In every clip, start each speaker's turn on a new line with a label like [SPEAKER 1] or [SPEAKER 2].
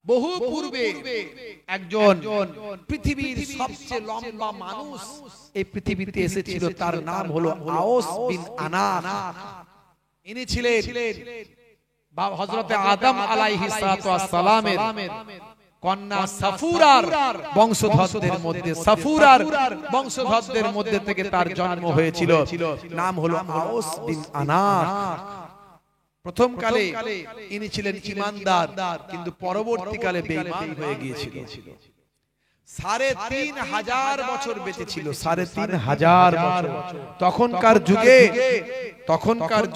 [SPEAKER 1] বহু পূর্বে একজন পৃথিবীর সবচেয়ে লম্বা মানুষ এই পৃথিবীতে এসেছিল, তার নাম হলো আওস বিন আনাস। ইনি ছিলেন হযরত আদম আলাইহিস সালামের কন্যা সাফুরার বংশধরদের মধ্যে, সাফুরার বংশধরদের মধ্যে থেকে তার জন্ম হয়েছিল। নাম হলো আওস বিন আনাস। প্রথম কালে ইনি ছিলেন ঈমানদার, কিন্তু পরবর্তীকালে বেঈমান হয়ে গিয়েছিল। ৩,৫০০ বছর বেঁচে ছিল, ৩,৫০০ বছর। তখনকার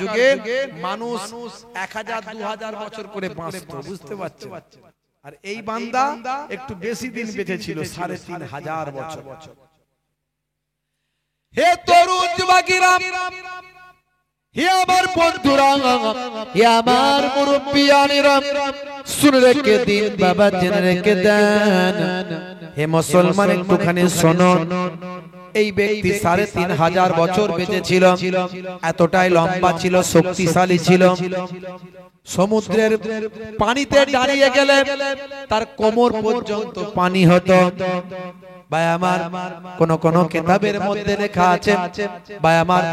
[SPEAKER 1] যুগে মানুষ ১,০০০-২,০০০ বছর করে বাঁচত, বুঝতে পারছেন? আর এই বান্দা একটু বেশি দিন বেঁচে ছিল, ৩,৫০০ বছর। হে তরুণ যুবকেরা, হে আমার বন্ধুরা, হে আমার মুরব্বিয়ানেরা, শুনে রেখে দিন বাবা, জেনে রেখে দেন। হে মুসলমান, একটুখানি শুনুন। এই ব্যক্তি ৩,৫০০ বছর বেঁচে ছিল, এতটাই লম্বা ছিল, শক্তিশালী ছিল। সমুদ্রের পানিতে দাঁড়িয়ে গেলে তার কোমর পর্যন্ত পানি হতো। ভাই আমার, কোন কিতাবের মধ্যে লেখা আছে, ভাই আমার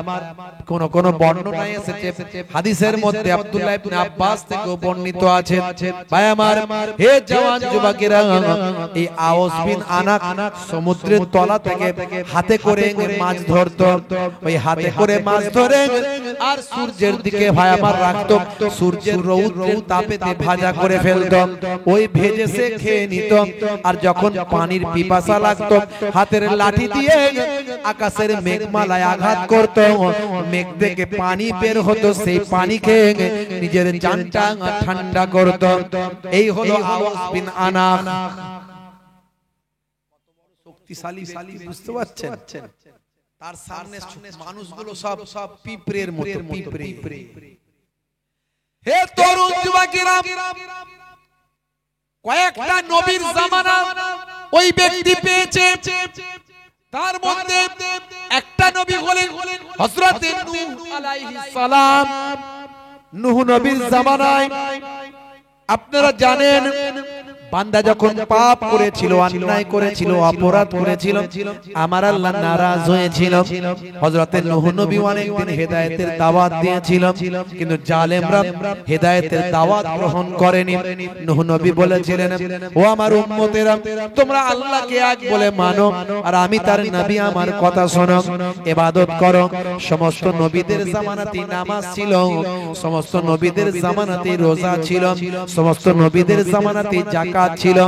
[SPEAKER 1] কোন বর্ণনায় এসেছে, হাদিসের মধ্যে আব্দুল্লাহ ইবনে আব্বাস থেকে বর্ণিত আছে। ভাই আমার, হে জওয়ান যুবকেরা, এই আওস বিন আনাস সমুদ্রের তলা থেকে হাতে করে মাছ ধরতো। ওই হাতে করে মাছ ধরে আর সূর্যের দিকে ভাই আমার রাখতো, সূর্যের রৌদ্রের তাপেতে ভাজা করে ফেলতো। ওই ভেজে সে খেয়ে নিত। আর যখন পানির পিপাসা লাগতো, হাতের লাঠি দিয়ে আকাশের মেঘমালায় আঘাত করত, মেঘ থেকে পানি বের হতো, সেই পানি খেয়ে নিজের জানটা ঠান্ডা করত। এই হলো আওস বিন আনাস। শক্তিশালী, বুঝতে পারছেন? তার সামনে মানুষগুলো সব পিঁপড়ের মতো, পিঁপড়ে। হে তরুণ যুবকেরা, কয়েকটা নবীর জামানা ওই ব্যক্তি পেয়েছে। তার মধ্যে একটা নবী হলেন হযরত নূহ আলাইহিস সালাম। নূহ নবীর জামানায় আপনারা জানেন, বান্দা যখন পাপ করেছিল, অন্যায় করেছিল, অপরাধ করেছিল, আমার আল্লাহ নারাজ হয়েছিল। হযরত নূহ নবী অনেকদিন হেদায়েতের দাওয়াত দিয়েছিল, কিন্তু জালেমরা হেদায়েতের দাওয়াত গ্রহণ করেনি। নূহ নবী বলেছিলেন, ও আমার উম্মতেরা, তোমরা আল্লাহকে এক বলে মানো, আর আমি তার নবী, আমার কথা শোনো, ইবাদত করো। সমস্ত নবীদের জামানাতে নামাজ ছিল, সমস্ত নবীদের জামানাতে রোজা ছিল, সমস্ত নবীদের জামানাতে যাকাত ছিল।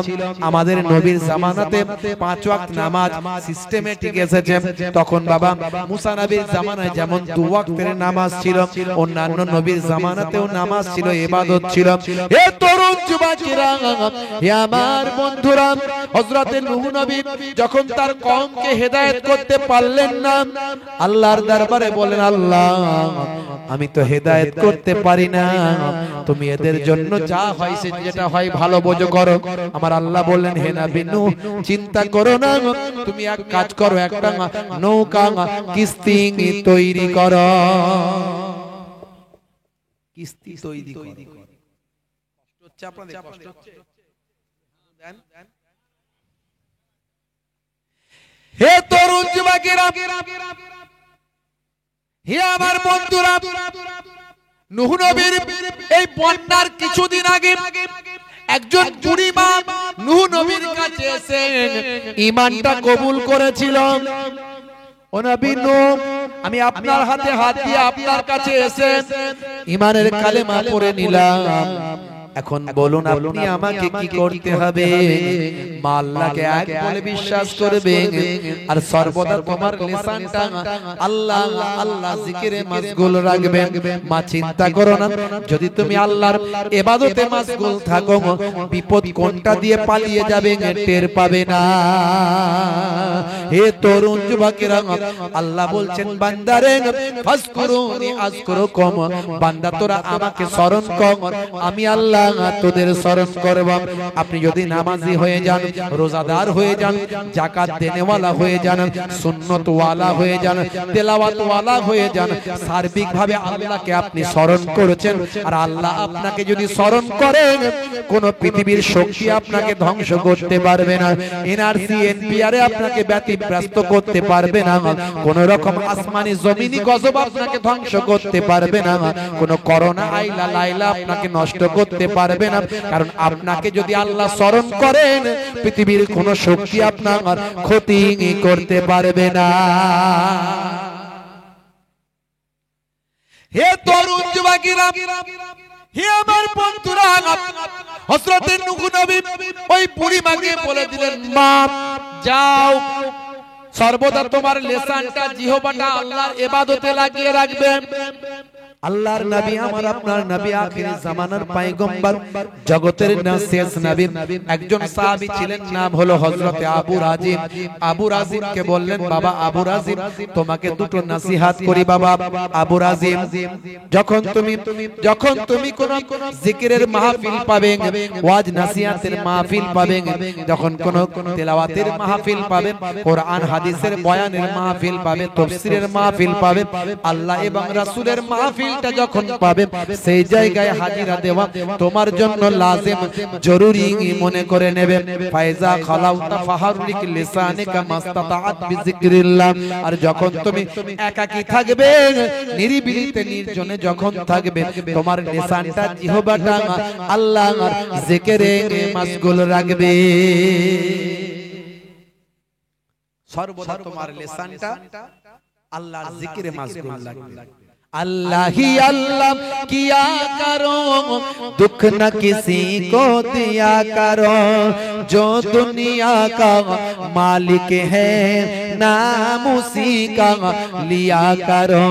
[SPEAKER 1] আমাদের নবীর জামানাতে ৫ ওয়াক্ত নামাজ সিস্টেমেটিক এসেছে। তখন বাবা মুসা নবীর জামানায় যেমন ২ ওয়াক্তের নামাজ ছিল, অন্যান্য নবীর জামানাতেও নামাজ ছিল, ইবাদত ছিল। হে তরুণ যুবকেরা, হে আমার বন্ধুরা, হযরত নূহ নবী যখন তার কওমকে হেদায়েত করতে পারলেন না, আল্লাহর দরবারে বলেন, আল্লাহ, আমি তো হেদায়েত করতে পারি না, তুমি এদের জন্য যা হয়, যেটা হয় ভালো বোঝো করো। আমার আল্লাহ বললেন, হে নবী নূহ, চিন্তা করো না, তুমি এক কাজ করো, একটা নৌকা কিস্তি তৈরি করো, কিস্তি তৈরি করো। কষ্ট হচ্ছে আপনাদের? কষ্ট হচ্ছে? দেন। হে তরুণ যুবকেরা, হে আমার বন্ধুরা, নূহ নবীর এই বন্যার কিছুদিন আগে একজন বুড়ি মা নূহ নবীর কাছে এসে ঈমানটা কবুল করেছিল। ও নবী নূহ, আমি আপনার হাতে হাত দিয়ে আপনার কাছে এসে ঈমানের কালেমা পড়ে নিলাম। এখন বলুন, আপনি আমাকে কি করতে হবে? মা আল্লাহকে এক বলে বিশ্বাস করবে, আর সর্বদা তোমার লিসানটা আল্লাহ আল্লাহ জিকিরে মাশগুল রাখবে। মা চিন্তা করো না, যদি তুমি আল্লাহর ইবাদতে মাশগুল থাকো, বিপদ কোনটা দিয়ে পালিয়ে যাবে টের পাবে না। হে তরুণ যুবকেরা, আল্লাহ বলছেন, বান্দারে ফাজকুরুনি আযকুরুকুম, বান্দা তোরা আমাকে স্মরণ কর, আমি আল্লাহ আল্লাহ তোদের স্মরণ করব। আপনি যদি নামাজি হয়ে যান, রোজাদার হয়ে যান, যাকাত দেনেওয়ালা হয়ে যান, সুন্নত ওয়ালা হয়ে যান, তেলাওয়াত ওয়ালা হয়ে যান, সার্বিকভাবে আল্লাহকে আপনি স্মরণ করেছেন, আর আল্লাহ আপনাকে যদি স্মরণ করেন, কোন পৃথিবীর শক্তি আপনাকে ধ্বংস করতে পারবে না, এনআরসি এনপিআর আপনাকে ব্যতিব্যস্ত করতে পারবে না, কোন রকম আসমানি জমিনি গজব আপনাকে ধ্বংস করতে পারবে না, কোন করোনা আইলা লাইলা আপনাকে নষ্ট করতে পারবে না। কারণ আপনাকে যদি আল্লাহ স্মরণ করেন, পৃথিবীর কোন শক্তি আপনার ক্ষতি করতে পারবে না। হে তরুণ যুবকেরা, হে আমার বন্ধুরা, হযরত নূহ নবী ওই বুড়ি মাকে বলে দিলেন, মা যাও, সর্বদা তোমার লিসানটা, জিহ্বাটা আল্লাহর ইবাদতে লাগিয়ে রাখবে। আল্লাহর নবী, আমার আপনার নবী, আখিরি জামানার পয়গম্বর, জগতের শেষ নবী, একজন সাহাবী ছিলেন, নাম হলো হযরত আবু রাজিম। আবু রাজিমকে বললেন, বাবা আবু রাজিম, তোমাকে দুটো নসিহত করি বাবা। আবু রাজিম, যখন তুমি কোন জিকিরের মাহফিল পাবে, ওয়াজ নসিহতের মাহফিল পাবে, যখন কোন তেলাওয়াতের মাহফিল পাবে, কোরআন হাদিসের বয়ানের মাহফিল পাবে, তাফসীরের মাহফিল পাবে, আল্লাহ এবং রাসূলের মাহফিল যখন পাবে, সেই জায়গায় হাজিরা দেওয়া তোমার জন্য লাজিম, জরুরি মনে করে নেবে। ফায়জা খালাউতা ফাহারুলিক লিসানিকা মাস্তাতাআত বিযিকরিল্লাহ। আর যখন তুমি একাকী থাকবে, নিরিবিলিতে নির্জনে যখন থাকবে, তোমার লিসানটা, জিহ্বাটা আল্লাহর জিকিরে মাশগুল রাখবে। সর্বদা তোমার লিসানটা আল্লাহর জিকিরে মাশগুল রাখবে। अल्लाह ही अल्लाह किया करो, दुख न किसी को दिया करो, जो दुनिया का मालिक है नाम उसी का लिया करो।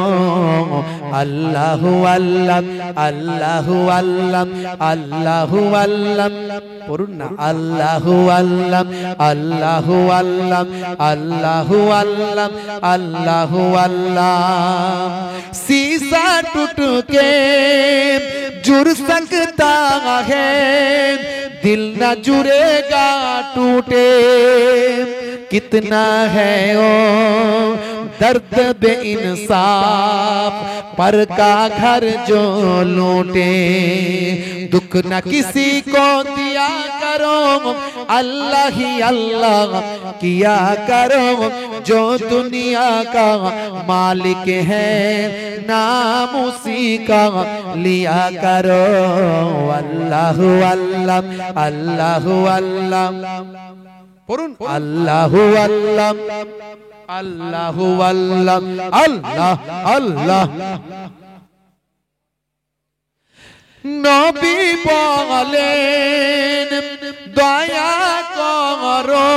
[SPEAKER 1] अल्लाह अल्लाह अल्लाह अल्लाह अल्लाह अल्लाह, পড়ুন না, अल्लाह अल्लाह अल्लाह अल्लाह अल्लाह अल्लाह अल्लाह अल्लाह। शीशा टूट के जुड़ सकता है, दिल न जुड़ेगा टूटे, कितना है ओ दर्द बे इंसाफ, पर का घर जो लूटे। दुख न किसी को दिया करो, अल्लाह ही अल्लाह किया करो, जो दुनिया का मालिक है नाम उसी का लिया करो। अल्लाह अल्लाह अल्लाह अल्लाह, পড়ুন, আল্লাহু আল্লাহ আল্লাহু আল্লাহ আল্লাহ আল্লাহ। নবী বলেন, দয়া করো,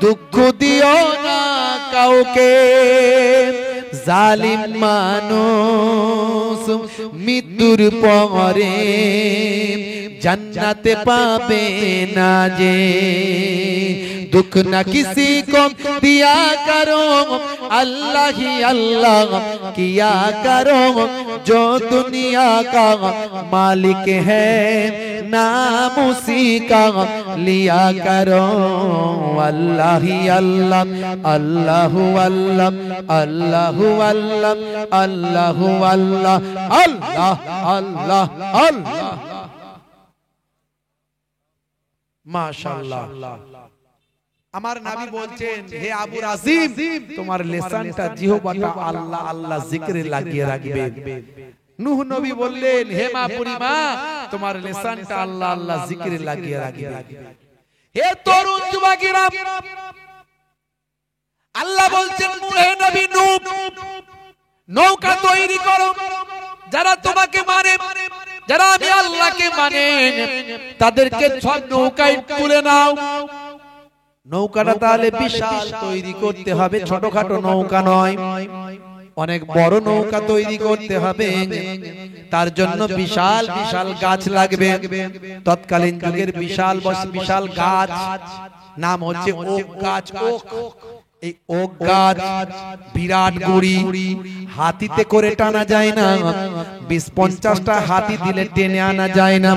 [SPEAKER 1] দুঃখ দিও না কাউকে, জালিম মানুষ মৃত্যুর পরে जन्नत पावे ना जे। दुख न किसी को दिया करो, अल्लाह ही अल्लाह किया करो, जो दुनिया का मालिक है नाम उसी का लिया करो। अल्लाह ही अल्लाह अल्लाह अल्लाह अल्लाह अल्लाह अल्लाह अल्लाह अल्लाह अल्लाह अल्लाह। মাশাআল্লাহ। আমার নবী বলছেন, হে আবু রাজিম, তোমার লিসানটা, জিহ্বাটা আল্লাহ আল্লাহ জিকিরে লাগিয়ে রাখবে। নূহ নবী বললেন, হে মা বুড়িমা, তোমার লিসানটা আল্লাহ আল্লাহ জিকিরে লাগিয়ে রাখবে। হে তরুণ যুবকেরা, আল্লাহ বলছেন, হে নবী নূহ, নৌকা তৈরি করো, যারা তোমাকে মানে, যারা আমি আল্লাহকে মানে, তাদেরকে সব নৌকায় তুলে নাও। নৌকাটা তাহলে বিশাল তৈরি করতে হবে, ছোটখাটো নৌকা নয়, অনেক বড় নৌকা তৈরি করতে হবে। তার জন্য বিশাল বিশাল গাছ লাগবে। তৎকালীন যুগের বিশাল বিশাল গাছ নাম হচ্ছে ওক গাছ। এই ওক গাছ বিরাট গুড়ি, হাতিতে করে টানা যায় না, 20-50টা হাতি দিলে টেনে আনা যায় না।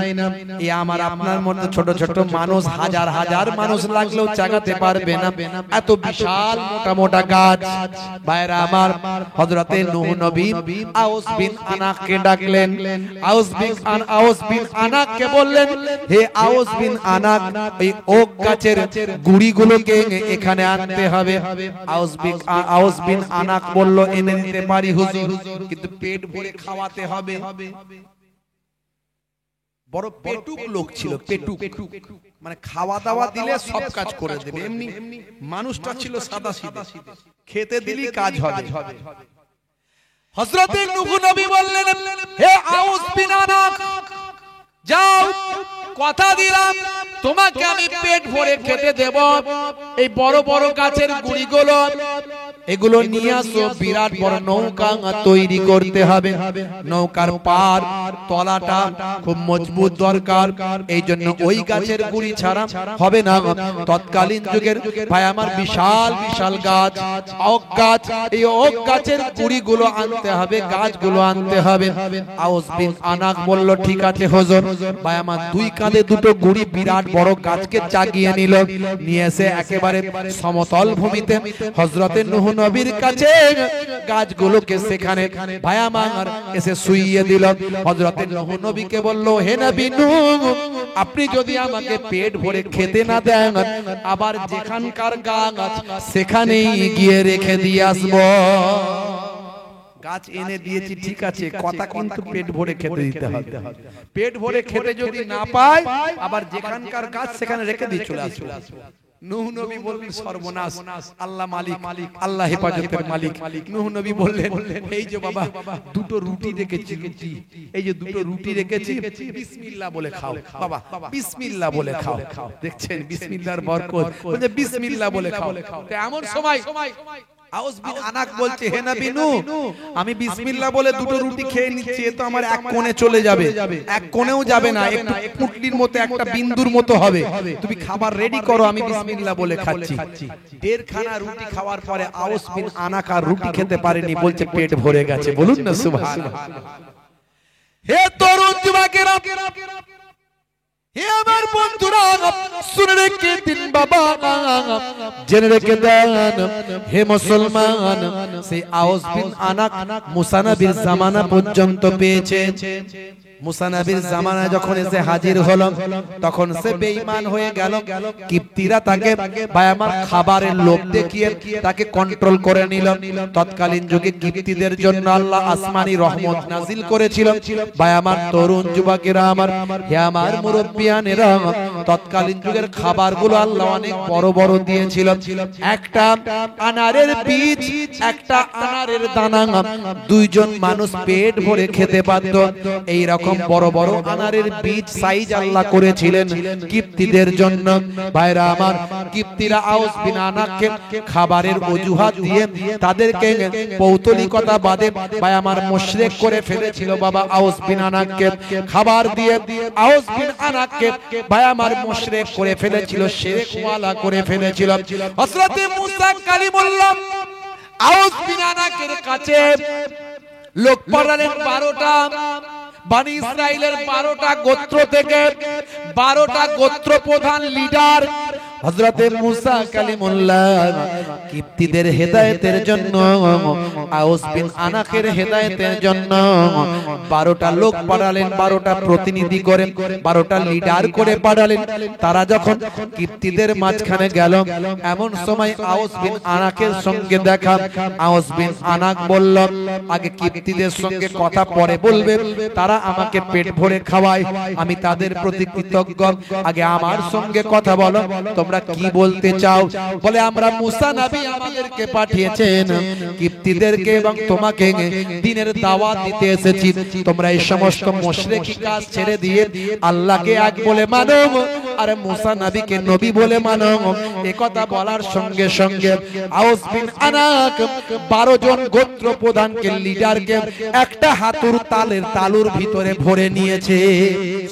[SPEAKER 1] এই আমার আপনার মতো ছোট ছোট মানুষ হাজার হাজার মানুষ লাগলেও চাগাতে পারবে না, এত বিশাল মোটা মোটা গাছ। ভাইরা আমার, হযরতে নূহ নবী আউস বিন আনাককে ডাকলেন। আউস বিন আনাককে বললেন, হে আউস বিন আনাক, এই ওক গাছের গুড়িগুলোকে এখানে আনতে হবে। আউস বিন আনাক বলল, এনে দিতে পারি হুজুর, কিন্তু পেট ভরে খাওয়াতে হবে। বড় পেটুক লোক ছিল, পেটুক মানে খাওয়া দাওয়া দিলে সব কাজ করে দেবে, এমনি মানুষটা ছিল সাদা সিধে, খেতে দিলি কাজ হবে। হযরতে নূহ নবী বললেন, হে আউস বিন আনাক, যাও, কথা দিলাম তোমাকে আমি পেট ভরে খেতে দেব। এই বড় বড় গাছের গুড়িগুলো এগুলো নিয়ে আসো, বিরাট বড় নৌকা তৈরি করতে হবে। নৌকার পার তলাটা খুব মজবুত দরকার, এই জন্য ওই গাছের গুড়ি ছাড়া হবে না। তৎকালীন যুগের ভাই আমার বিশাল বিশাল গাছ, ওক গাছ, এই ওক গাছের গুড়িগুলো আনতে হবে, গাছগুলো আনতে হবে। আউস বিন আনাক বলল, ঠিক আছে হুজুর। ভাই আমার দুই কাঁধে দুটো গুড়ি বিরাট বড় গাছকে চাগিয়ে নিল, নিয়ে এসে একেবারে সমতল ভূমিতে হযরতে নূহ নবীর কাছে গাছগুলোকে সেখানে ভাই আমার এসে শুইয়ে দিল। হযরতে নূহ নবীকে বলল, হে নবী নূহ, আপনি যদি আমাকে পেট ভরে খেতে না দেন, আবার যেখানকার গাছ সেখানেই গিয়ে রেখে দিয়ে আসবো। গাছ এনে দিয়েছি ঠিক আছে, কথা কিন্তু পেট ভরে খেতে দিতে হবে। পেট ভরে খেতে যদি না পায়, আবার যেখানকার গাছ সেখানে রেখে দিয়ে চলে আসবো। নূহ নবী বললেন, সর্বনাশ, আল্লাহ মালিক, আল্লাহ হেফাজতের মালিক। নূহ নবী বললেন, এই যে বাবা দুটো রুটি রেখেছি, রুটি, এই যে দুটো রুটি রেখেছি, বিসমিল্লাহ বলে খাও বাবা, বিসমিল্লাহ বলে খাও। দেখছেন বিসমিল্লাহর বরকত, বলে বিসমিল্লাহ বলে খাও। এমন সময় আউস বিন আনাক বলছে, হে নবী নূহ, আমি বিসমিল্লাহ বলে দুটো রুটি খেয়ে নিচ্ছি, এ তো আমার এক কোণে চলে যাবে। এক কোণেও যাবে না, একটু পুটলির মতো, একটা বিন্দুর মতো হবে। তুমি খাবার রেডি করো, আমি বিসমিল্লাহ বলে খাচ্ছি। দেড়খানা রুটি খাওয়ার পরে আউস বিন আনাক আর রুটি খেতে পারেনি, বলছে পেট ভরে গেছে। বলুন না সুবহানাল্লাহ। হে তরুণ যুবকেরা, হে আমার বন্ধুরা, শুনে রেখে দিন বাবা, জেনে রেখে দেন হে মুসলমান, সেই আউস বিন আনাক মুসা নবীর জামানা পর্যন্ত পেয়েছে। মুসা নবীর জামানায় যখন এসে হাজির হলো, তখন সে বেঈমান হয়ে গেল। কিপ্তিরা তাকে ভাই আমার খাবারের লোভ দেখিয়ে তাকে কন্ট্রোল করে নিল। তৎকালীন যুগে কিপ্তিদের জন্য আল্লাহ আসমানি রহমত নাজিল করেছিল। ভাই আমার তরুণ যুবকেরা আমার, হে আমার মুরব্বিয়ানেরা, তৎকালীন যুগের খাবারগুলো আল্লাহ অনেক বড় বড় দিয়েছিল। একটা আনারের বীজ, একটা আনারের দানা দুইজন মানুষ পেট ভরে খেতে পারত। এই রকম বড় বড় আনারের বীজ সাইজ আল্লাহ করেছিলেন কিপ্তিদের জন্য। ভাইরা আমার, কিপ্তিরা আউস বিন আনাককে খাবারের অজুহাত দিয়ে তাদেরকে পৌতলিকতা বাদে ভাই আমার মুশরিক করে ফেলেছিল। বাবা আউস বিন আনাককে খাবার দিয়ে আউস বিন আনাককে ভাই আমার মুশরিক করে ফেলেছিল, শিরক ওয়ালা করে ফেলেছিল। হযরতে মুসা কালিমুল্লাহ আউস বিন আনাকের কাছে লোক পাঠালেন 12টা। বানি ইসরাইলের 12টা গোত্র থেকে 12টা গোত্র প্রধান লিডার হযরতে মুসা কালিমুল্লাহ কিপ্তিদের হেদায়েতের জন্য, আউস বিন আনাকের হেদায়েতের জন্য 12টা লোক পাঠালেন, 12টা প্রতিনিধি করে, 12টা লিডার করে পাঠালেন। তারা যখন কিপ্তিদের মাঝখানে গেল, এমন সময় আউস বিন আনাকের সঙ্গে দেখা। আউস বিন আনাক বলল, আগে কিপ্তিদের সঙ্গে কথা পরে বলবে, তারা আমাকে পেট ভরে খাওয়ায়, আমি তাদের প্রতি কৃতজ্ঞ, আগে আমার সঙ্গে কথা বলো, তোমরা কি বলতে চাও? বলে, আমরা মুসা নবী আমাদেরকে পাঠিয়েছেন কিপ্তিদেরকে এবং তোমাকে দ্বীনের দাওয়াত দিতে এসেছি। তোমরা এই সমস্ত মুশরিকি কাজ ছেড়ে দিয়ে আল্লাহকে এক বলে মানো, আর মুসা নবীকে নবী বলে মানো। এই কথা বলার সঙ্গে সঙ্গে আউস বিন আনাক 12 জন গোত্র প্রধানকে, লিডারকে একটা হাতুর তালুর ভিতরে ভরে নিয়েছে।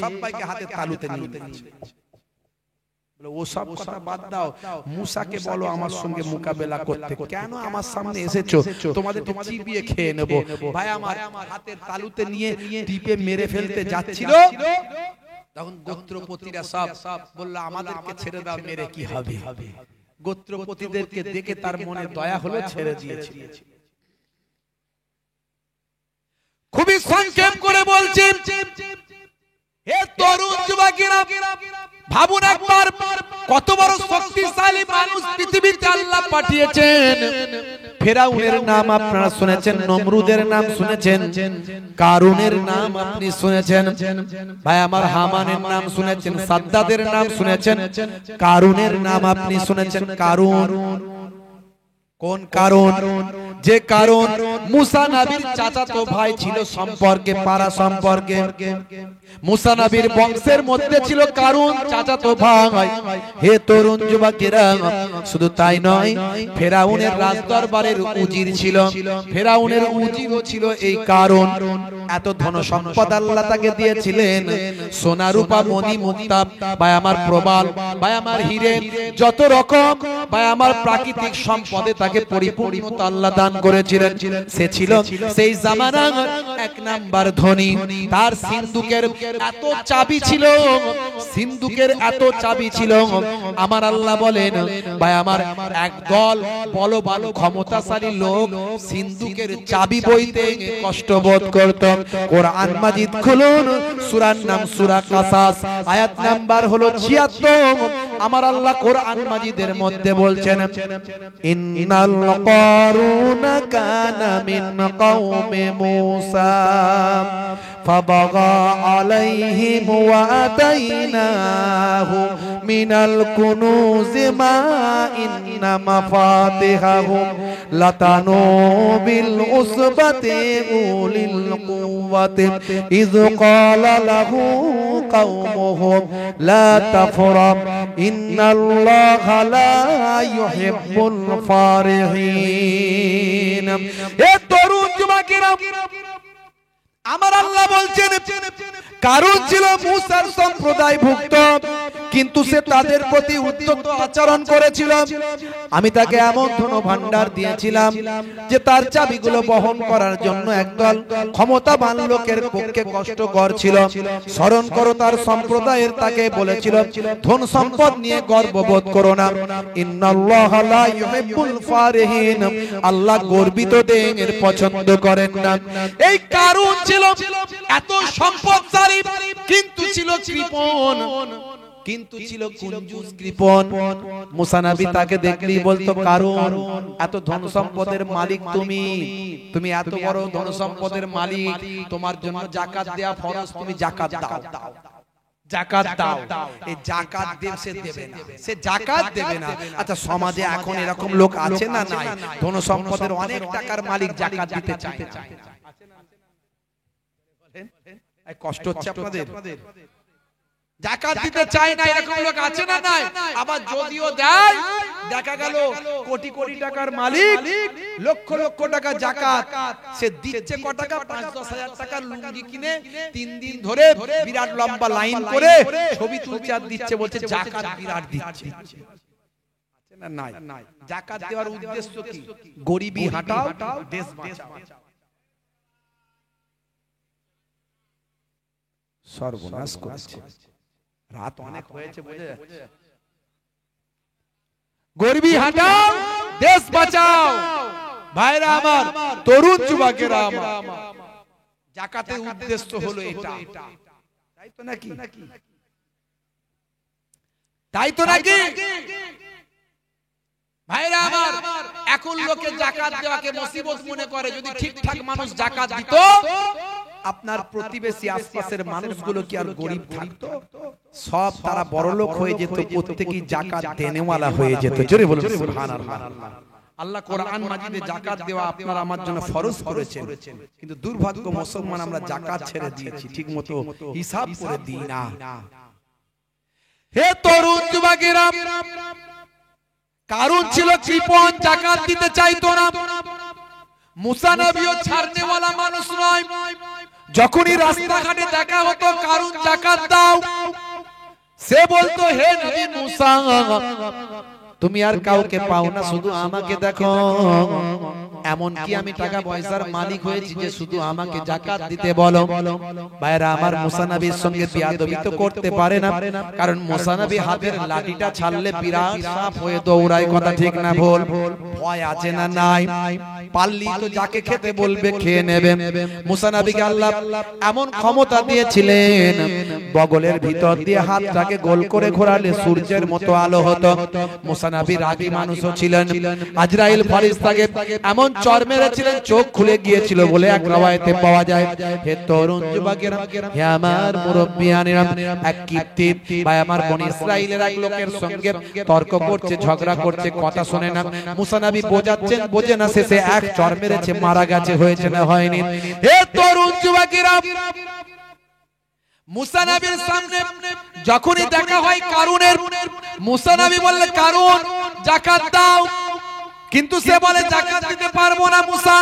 [SPEAKER 1] সবাইকে হাতে তালুতে নিয়ে নিয়েছে। ও সব কথা বাদ দাও, মুসাকে বলো আমার সঙ্গে মোকাবেলা করতে। কেন আমার সামনে এসেছো? তোমাদেরকে চিবিয়ে খেয়ে নেব। ভাই আমার হাতের তালুতে নিয়ে টিপে মেরে ফেলতে যাচ্ছিল, তখন গোত্রপতিরা সব বলল আমাদেরকে ছেড়ে দাও, মেরে কি হবে। গোত্রপতিদেরকে দেখে তার মনে দয়া হলো, ছেড়ে দিয়েছে। খুবই সংক্ষেপ করে বলছি, হে তরুণ যুবকেরা, ভাবুন একবার কত বড় শক্তিশালী মানুষ পৃথিবীতে আল্লাহ পাঠিয়েছেন। ফেরাউনের নাম আপনারা শুনেছেন, নমরুদের নাম শুনেছেন, কারুনের নাম আপনি শুনেছেন, ভাই আমার হামানের নাম শুনেছেন, সাদ্দাদের নাম শুনেছেন, কারুনের নাম আপনি শুনেছেন। কারুন কোন কারণ? যে কারণ মুসা নবীর চাচাতো ভাই ছিল, সম্পর্কে পাড়া সম্পর্কে। মুসা নবীর বংশের মধ্যে ছিল কারণ চাচাতো ভাই। হে তরুণ যুবকেরা, শুধু তাই নয়, ফেরাউনের রাজদরবারের উজির ছিল, ফেরাউনের উজিরও ছিল এই কারণ। এত ধন সম্পদ আল্লাহ তাকে দিয়েছিলেন, সোনা রূপা মণি মুক্তা, ভাই আমার প্রবাল, ভাই আমার হিরে, যত রকম ভাই আমার প্রাকৃতিক সম্পদে তাকে পরিপূর্ণতা আল্লাহ দান করেছিলেন। সে ছিল সেই জামানার এক নাম্বার ধনী। তার সিন্ধুকের এত চাবি ছিল, সিন্ধুকের এত চাবি ছিল, আমার আল্লাহ বলেন ভাই আমার একদল বলবান ক্ষমতাশালী লোক সিন্ধুকের চাবি বইতে কষ্ট বোধ করত। কোরআন মাজিদ খুলুন, সূরার নাম সূরা কাসাস, আয়াত নাম্বার হলো ৭৬। আমার আল্লাহ কোরআন মাজিদের মধ্যে বলছেন, ইন্নাল কারুনা কানা মিন কওমি মূসা ফাবাগা আলাইহিম ওয়া আতাইনাহু মিনাল কুনুজি মা ইন্না মাফাতিহাহু লাতানু বিল উসবাতি উলিল কুওয়াতি ইয ক্বালা লাহু কওমুহু লা তাফরাম ইন্নাল্লাহা লা ইউহিব্বুল ফারিহিন। এ তরুণ যুবকেরা, আমার আল্লাহ বলছেন কারণ ছিল মুসার সম্প্রদায়ভুক্ত, কিন্তু সে তাদের প্রতি উদ্ধত আচরণ করেছিল। আমি তাকে এমন ধন ভান্ডার দিয়েছিলাম যে তার চাবিগুলো বহন করার জন্য একদল ক্ষমতাবান লোকের পক্ষে কষ্টকর ছিল। স্মরণ করো তার সম্প্রদায়ের তাকে বলেছিল, ধন সম্পদ নিয়ে গর্ববোধ করো না, ইন্নাল্লাহা লা ইউহিব্বুল ফারিহিন, আল্লাহ গর্বিতদের পছন্দ করেন না। এই কারণ ছিল এত সম্পদশালী, কিন্তু ছিল কৃপণ, কিন্তু ছিল কঞ্জুস কৃপণ। মুসা নবী তাকে দেখলেই বলতো, কারণ এত ধন সম্পদের মালিক তুমি, তুমি এত বড় ধন সম্পদের মালিক, তোমার জন্য যাকাত দেয়া ফরজ, তুমি যাকাত দাও, যাকাত দাও। এই যাকাত দেব, সে দেবে না, সে যাকাত দেবে না। আচ্ছা, সমাজে এখন এরকম লোক আছে না নাই? ধন সম্পদের অনেক টাকার মালিক যাকাত দিতে চায় না। কষ্ট হচ্ছে আপনাদের? যাকাত দিতে চায় না, এরকম লোক আছে না নাই? আবার যদিও দেয়, দেখা গেল কোটি কোটি টাকার মালিক, লক্ষ লক্ষ টাকা যাকাত, সে দিচ্ছে ক টাকা? ৫-১০ হাজার টাকার লুঙ্গি কিনে ৩ দিন ধরে বিরাট লম্বা লাইন করে ছবি তুলছে আর দিচ্ছে, বলছে যাকাত বিরাট দিচ্ছে। আছে না নাই? যাকাত দেওয়ার উদ্দেশ্য কি? গরিবি হাটাও, দেশ বাঁচাও। সর্বনাশ করেছে, রাত অনেক হয়েছে, বোঝা যাচ্ছে। গরিবি হাটাও, দেশ বাঁচাও। ভাইরা আমার, তরুণ যুবকেরা আমার, যাকাতের উদ্দেশ্য হলো এটা, তাই তো নাকি? তাই তো নাকি? ভাইরা আমার, এখন লোকে যাকাত দেওয়াকে মুসিবত মনে করে। যদি ঠিকঠাক মানুষ যাকাত দিত, আপনার প্রতিবেশী আশপাশের মানুষগুলো কি আর গরিব থাকতো? সব তারা বড়লোক হয়ে যেত, প্রত্যেকেই যাকাত দেনেওয়ালা হয়ে যেত। জোরে বলুন সুবহানাল্লাহ। আল্লাহ কোরআন মাজিদে যাকাত দেওয়া আপনার আমার জন্য ফরজ করেছেন, কিন্তু দুর্ভাগ্য মুসলমান আমরা যাকাত ছেড়ে দিয়েছি, ঠিকমতো হিসাব করে দিই না। হে তরুণ যুবকেরা, কারণ ছিল কৃপণ, যাকাত দিতে চাইতো না। মুসা নবীও ছাড়নেওয়ালা মানুষ নয়। যখনই রাস্তাঘাটে দেখা হতো, কারণ যাকাত দাও, সে বলতো হে নবী মুসা তুমি আর কাউকে পাও না, শুধু আমাকে দেখো। এমন কি আমি টাকা পয়সার মালিক হয়েছি যে শুধু আমাকে যাকাত দিতে বলো? ভাইরা আমার, মুসা নবীর সঙ্গে বিয়াদবি তো করতে পারে না, কারণ মুসা নবী হাতের লাঠিটা ছাড়লে বিরাট সাপ হয়ে দৌড়ায়, কথা ঠিক না ভুল? ভয় আছে না নাই? পাল্লি তো যাকে খেতে বলবে খেয়ে নেবে। মুসা নবীকে আল্লাহ এমন ক্ষমতা দিয়েছিলেন, বগলের ভিতর দিয়ে হাতটাকে গোল করে ঘোরালে সূর্যের মতো আলো হতো। মুসা নবী রাগী মানুষও ছিলেন। আজরাইল ফেরেশতাকে এমন চর মেরেছিলেন, চোখ খুলে গিয়েছিল বলে এক রওয়ায়াতে পাওয়া যায়। হে তরুণ যুবকেরা, হে আমার মুরব্বিয়ানেরা, এক কিপ্তি ভাই আমার বনি ইসরাইলের এক লোকের সঙ্গে তর্ক করছে, ঝগড়া করছে, কথা শুনে না। মুসা নবী বোঝাচ্ছেন, বোঝে না, শেষে এক চর মেরেছে, মারা গেছে, হয়েছে না হয়নি? হে তরুণ যুবকেরা, মুসা নবীর সামনে যখনই দেখা হয় কারুনের, মুসা নবী বললে কারুন যাকাত দাও, কিন্তু সে বলে যাকাত দিতে পারবো না মুসা,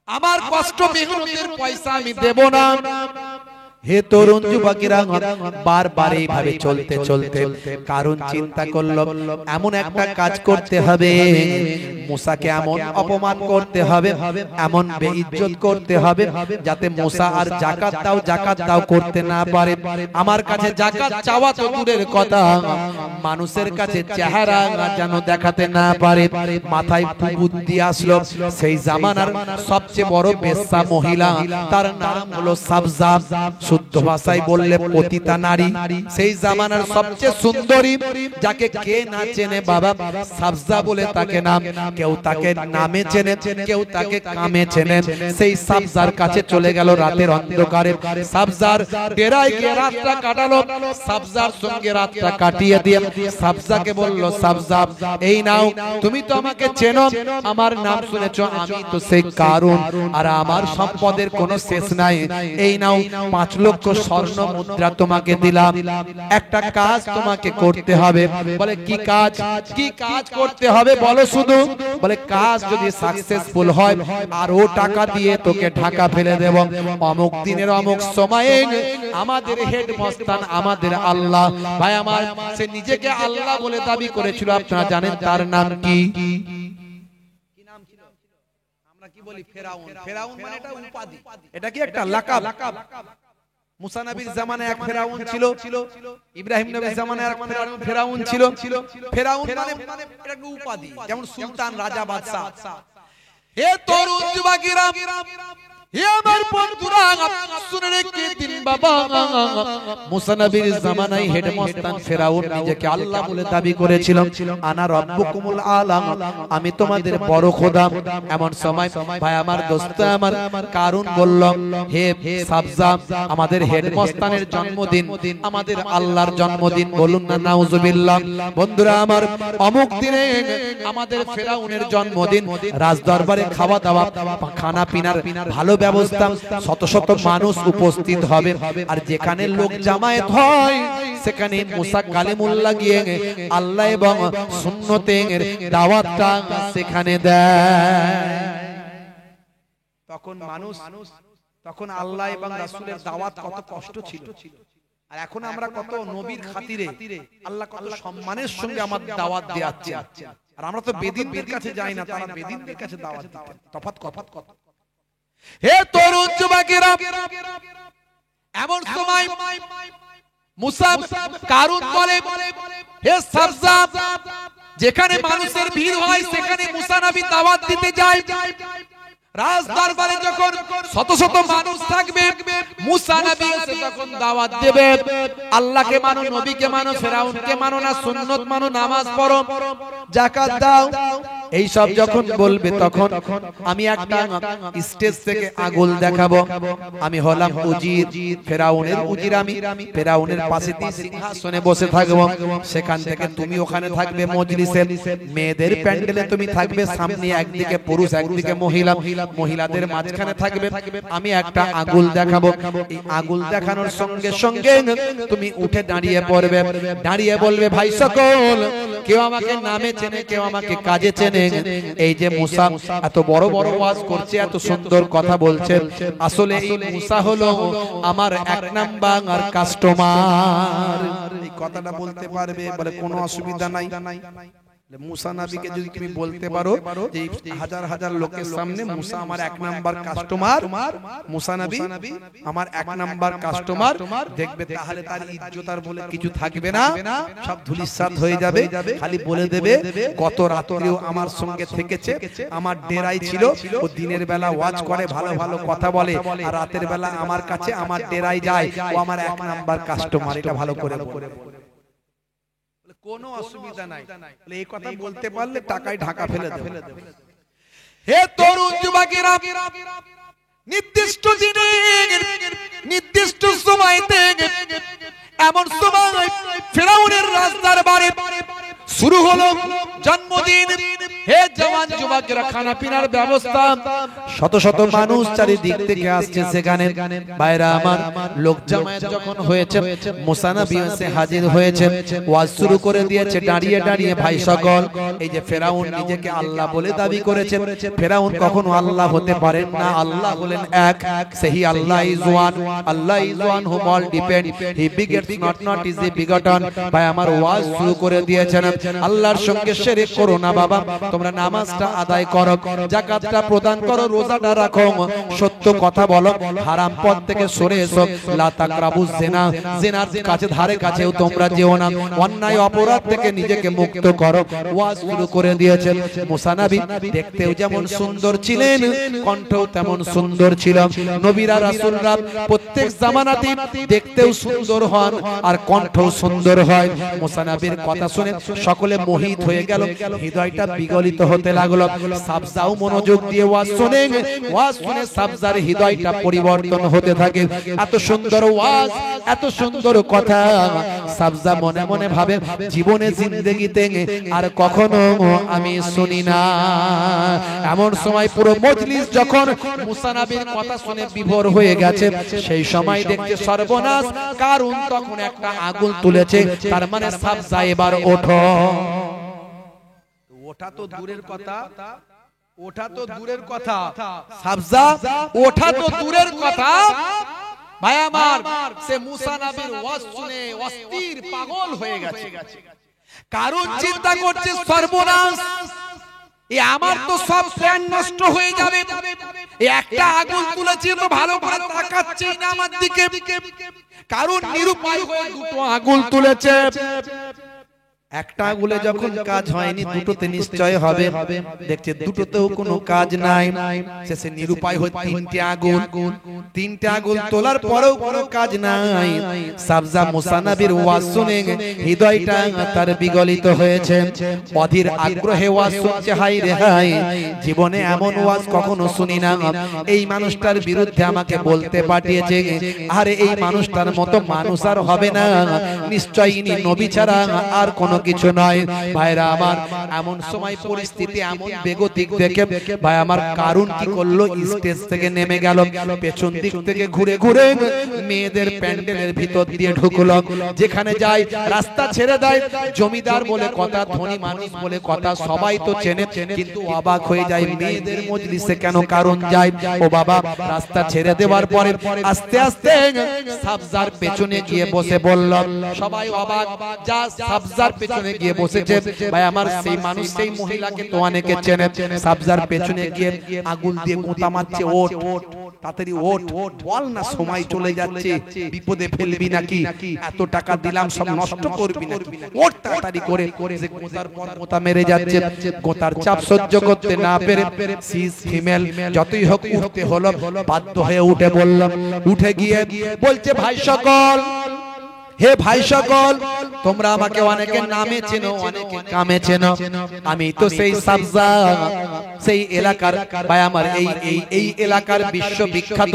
[SPEAKER 1] আমার কষ্ট মেহনতের পয়সা আমি দেব না। হে তরুণ যুবকেরা, বারবার এইভাবে চলতে চলতে কারণ চিন্তা করলো এমন একটা কাজ করতে হবে, মুসাকে এমন অপমান করতে হবে, এমন বেইজ্জত করতে হবে, যাতে মুসা আর যাকাত দাও যাকাত দাও করতে না পারে। আমার কাছে যাকাত চাওয়া তো দূরের কথা, মানুষের কাছে চেহারা যেন দেখাতে না পারে। মাথায় বুদ্ধি আসলো, সেই জামানার সবচেয়ে বড় বেশ্যা মহিলা, তার নাম হলো সাবজা, শুদ্ধ ভাষায় বললে পতিতা নারী। সেই জামানার সবচেয়ে সুন্দরী, যাকে কে না চেনে বাবা, সাবজা বলে তাকে নাম। কেউ তাকে নামে চেনে, কেউ তাকে কামে চেনে। সেই সাবজার কাছে চলে গেল রাতের অন্ধকারে, সাবজার ডেরায় গিয়ে রাতটা কাটালো। সাবজার সঙ্গে রাতটা কাটিয়ে দিয়ে সাবজাকে বলল, সাবজা এই নাও, তুমি তো আমাকে চেনো, আমার নাম শুনেছো, আমি তো সেই কারুন, আর আমার সম্পদের কোনো শেষ নাই। এই নাও 5 লক্ষ স্বর্ণ মুদ্রা তোমাকে দিলাম, একটা কাজ তোমাকে করতে হবে। বলে কি কাজ? কি কাজ করতে হবে বলো শুধু? বলে কাজ যদি সাকসেসফুল হয় আর ও টাকা দিয়ে তোকে ঢাকা ফেলে দেব। অমুক দিনের অমুক সময়ে আমাদের হেড মস্তান, আমাদের আল্লাহ ভাই আমার, সে নিজেকে আল্লাহ বলে দাবি করেছিল, আপনারা জানেন তার নাম কি? আমরা কি বলি? ফেরাউন। ফেরাউন মানে এটা উপাধি, এটা কি একটা লাকাব? মুসা নবীর জামানায় এক ফেরাউন ছিল, ইব্রাহিম নবীর জামানায় এক ফেরাউন ছিল। ফেরাউন মানে এটা একটা উপাধি, যেমন সুলতান, রাজা, বাদশা। হে তরুণ যুবকেরা, হে আমার বন্ধুরা, শুনে রেখে দিন বাবা, মুসা নবীর জামানায় হেড মস্তান ফেরাউন নিজেকে আল্লাহ বলে দাবি করেছিল, আনা রাব্বুকুমুল আলা, আমি তোমাদের বড় খোদা। এমন সময় ভাই আমার, দোস্ত আমার, কারুন বলল, হে সাবজা, আমাদের হেড মস্তানের জন্মদিন, আমাদের আল্লাহর জন্মদিন, বলুন না নাউজুবিল্লাহ। বন্ধুরা আমার, অমুক দিনে আমাদের ফেরাউনের জন্মদিন, রাজ দরবারে খাওয়া দাওয়া, খানা পিনার ভালো ব্যবস্থা, শত শত মানুষ উপস্থিত হবে, আর যেখানে লোক জামায়াত হয় সেখানে মুসা কালিমুল্লাহ গিয়ে আল্লাহ এবং সুন্নতের দাওয়াতটা সেখানে দেয়। তখন মানুষ, তখন আল্লাহ এবং রাসূলের দাওয়াত কত কষ্ট ছিল, আর এখন আমরা কত নবীর খাতিরে আল্লাহ কত সম্মানের সঙ্গে আমাদের দাওয়াত দেয়াচ্ছে, আর আমরা তো বেদিনদের কাছে যাই না, তারা বেদিনদের কাছে দাওয়াত দিতেন। তফাৎ কত। হে তরুণ যুবকেরা, এমন সময় মুসা কারুন বলে, হে সাবজা, যেখানে মানুষের ভিড় হয় সেখানে মুসা নবী দাওয়াত দিতে যায়। রাজ দরবারে যখন শত শত মানুষ থাকবে, মুসা নবী এসে তখন দাওয়াত দেবে, আল্লাহকে মানো, নবীকে মানো, ফেরাউনকে মানো না, সুন্নত মানো, নামাজ পড়ো, যাকাত দাও, এই সব যখন বলবে, তখন আমি একটা স্টেজ থেকে আগুল দেখাবো। আমি হলাম উজির, ফেরাউনের উজির আমি, ফেরাউনের পাশে সিংহাসনে বসে থাকবো। সেখান থেকে তুমি ওখানে থাকবে মজলিসে, মেয়েদের প্যান্ডেলে তুমি থাকবে, সামনে একদিকে পুরুষ একদিকে মহিলা, মহিলাদের মাঝখানে থাকবে। আমি একটা আগুল দেখাবো, এই আগুল দেখানোর সঙ্গে সঙ্গে তুমি উঠে দাঁড়িয়ে পড়বে, দাঁড়িয়ে বলবে, ভাই সকল, কেউ আমাকে নামে চেনে, কেউ আমাকে কাজে চেনে। এই যে মুসা এত বড় বড় ওয়াজ করছে, এত সুন্দর কথা বলছে, আসলে এই মুসা হলো আমার 1 নাম্বার কাস্টমার। এই কথাটা বলতে পারবে, বলে কোনো অসুবিধা নাই। মুসা নবীকে যদি তুমি বলতে পারো যে হাজার হাজার লোকের সামনে মুসা আমার 1 নাম্বার কাস্টমার, মুসা নবী আমার 1 নাম্বার কাস্টমার, দেখবে তাহলে তার ইজ্জত আর বলে কিছু থাকবে না, সব ধুলিসাৎ হয়ে যাবে। খালি বলে দেবে গত রাতেও আমার সঙ্গে থেকেছে, আমার ডেরাই ছিল, ও দিনের বেলা ওয়াজ করে, ভালো ভালো কথা বলে, আর রাতের বেলা আমার কাছে আমার ডেরাই যায়, ও আমার 1 নাম্বার কাস্টমার। এটা ভালো করে বলে, কোনো অসুবিধা নাই। এই কথা বলতে পারলে টাকায় ঢাকা ফেলে দেবে। হে তরুণ যুবকেরা, নির্দিষ্ট দিনে নির্দিষ্ট সময়তে এমন সময় ফেরাউনের রাজদরবারে শুরু হলো জন্মদিন। হে জওয়ান যুবকেরা, খানা পিনার ব্যবস্থা, শত শত মানুষ চারিদিক থেকে আসছে সেখানে। বাইরা আমার, লোক জামায়াত যখন হয়েছে, মুসা নবী এসে হাজির হয়েছে, ওয়াজ শুরু করে দিয়েছে দাঁড়িয়ে দাঁড়িয়ে। ভাই সকল, এই যে ফেরাউন নিজেকে আল্লাহ বলে দাবি করেছে, ফেরাউন কখনো আল্লাহ হতে পারেন না। আল্লাহ হলেন এক, সেই Allah is one, Allah is one hmm all depend, he begets not is a begotten. ভাই আমার, ওয়াজ শুরু করে দিয়েছেন, আল্লাহর সঙ্গে শিরক করো না বাবা, তোমরা নামাজটা আদায় করো, যাকাতটা প্রদান করো, রোজাটা রাখো, সত্য কথা বলো, হারাম পথ থেকে সরে এসো, লা তাকরাবুজ জিনা, জিনার কাছে ধারে কাছেও তোমরা যেও না, অন্যায় অপরাধ থেকে নিজেকে মুক্ত করো। ওয়াজ শুরু করে দিয়েছেন। মুসা নবী দেখতেও যেমন সুন্দর ছিলেন, কণ্ঠও তেমন সুন্দর ছিল। নবীরা রাসূলরা প্রত্যেক জামানাতে দেখতেও সুন্দর হন আর কণ্ঠও সুন্দর হয়। মুসা নবীর কথা শুনে সকলে মোহিত হয়ে গেল, হৃদয়টা বিগলিত হতে লাগলো। সাবজাও মনোযোগ দিয়ে ওয়াজ শুনে, ওয়াজ শুনে সাবজার হৃদয়টা পরিবর্তন হতে থাকে। এত সুন্দর ওয়াজ, এত সুন্দর কথা, সাবজা মনে মনে ভাবে জীবনে জিন্দেগিতে আর কখনো আমি শুনি না। এমন সময় পুরো মজলিস যখন মুসা নবীর কথা শুনে বিভোর হয়ে গেছে, সেই সময় দেখতে সর্বনাশ, কারণ তখন একটা আগুন তুলেছে, তার মানে সাবজা এবার ওঠো। ওঠা তো দূরের কথা, ওঠা তো দূরের কথা, সাবজা ওঠা তো দূরের কথা। ভাই আমার, সে মুসা নবীর ওয়াজ শুনে অস্থির পাগল হয়ে গেছে। কারণ চিন্তা করছে সর্বনাশ, আমার তো সব প্ল্যান নষ্ট হয়ে যাবে। একটা আগুন তুলেছে তো ভালো করে তাকাচ্ছে না আমার দিকে, কারণ নিরুপায় হয়ে দুটো আগুন তুলেছে। একটা আগুলে যখন কাজ হয়নি, দুটোতে নিশ্চয় হবে। দেখছে দুটোতেও কোনো কাজ নাই, শেষে নিরুপায় হয়ে তিনটে আগুন তোলার পরেও কোনো কাজ নাই। সাবজা মুসা নবীর ওয়াজ শুনে হৃদয়টা তার বিগলিত হয়েছে, অধীর আগ্রহে ওয়াজ শুনছে। হাই রে হাই, জীবনে এমন ওয়াজ কখনো শুনি না। এই মানুষটার বিরুদ্ধে আমাকে বলতে পাঠিয়েছে, আরে এই মানুষটার মতো মানুষ আর হবে না, নিশ্চয়ই ইনি নবী ছাড়া আর কোনো কিছু নয়। ভাইরা আমার, এমন সময় পরিস্থিতি এমন বেগতিক দেখে ভাই আমার কারণ কি করলো, স্টেজ থেকে নেমে গেল, পেছন দিক থেকে ঘুরে ঘুরে মেয়েদের প্যান্ডেলের ভিতর দিয়ে ঢুকলো। যেখানে যায় রাস্তা ছেড়ে দেয়। জমিদার বলে কথা, ধনী মানুষ বলে কথা, সবাই তো চেনে, কিন্তু অবাক হয়ে যায় মেয়েদের মজলিসে কেন কারণ যায়। ও বাবা, রাস্তা ছেড়ে দেওয়ার পরে আস্তে আস্তে সাবজার পেছনে গিয়ে বসে বলল। সবাই অবাক, যা সাবজার পেছনে গিয়ে বসেছে। ভাই আমার, সেই মানুষ, সেই মহিলাকে তো অনেকে চেনে। সাবজার পেছনে গিয়ে আগুন দিয়ে গোঁতা মারছে, ওঠ তাড়াতাড়ি ওঠ, বল না সময় চলে যাচ্ছে, বিপদে ফেলবি নাকি, এত টাকা দিলাম সব নষ্ট করবি নাকি, ওঠ তাড়াতাড়ি করে। যে গোঁতার পর গোঁতা মেরে যাচ্ছে, গোঁতার চাপ সহ্য করতে না পেরে সিস ফিমেল যতই হোক উঠতে হলো, বাধ্য হয়ে উঠে বললাম। উঠে গিয়ে বলছে, ভাই সকল, হে ভাই সকল, তোমরা আমাকে অনেকে নামে চেনো, অনেকে কামে চেনো। আমি তো সেই সাবজা, সেই এলাকার ভাই আমার, এই এলাকার বিশ্ববিখ্যাত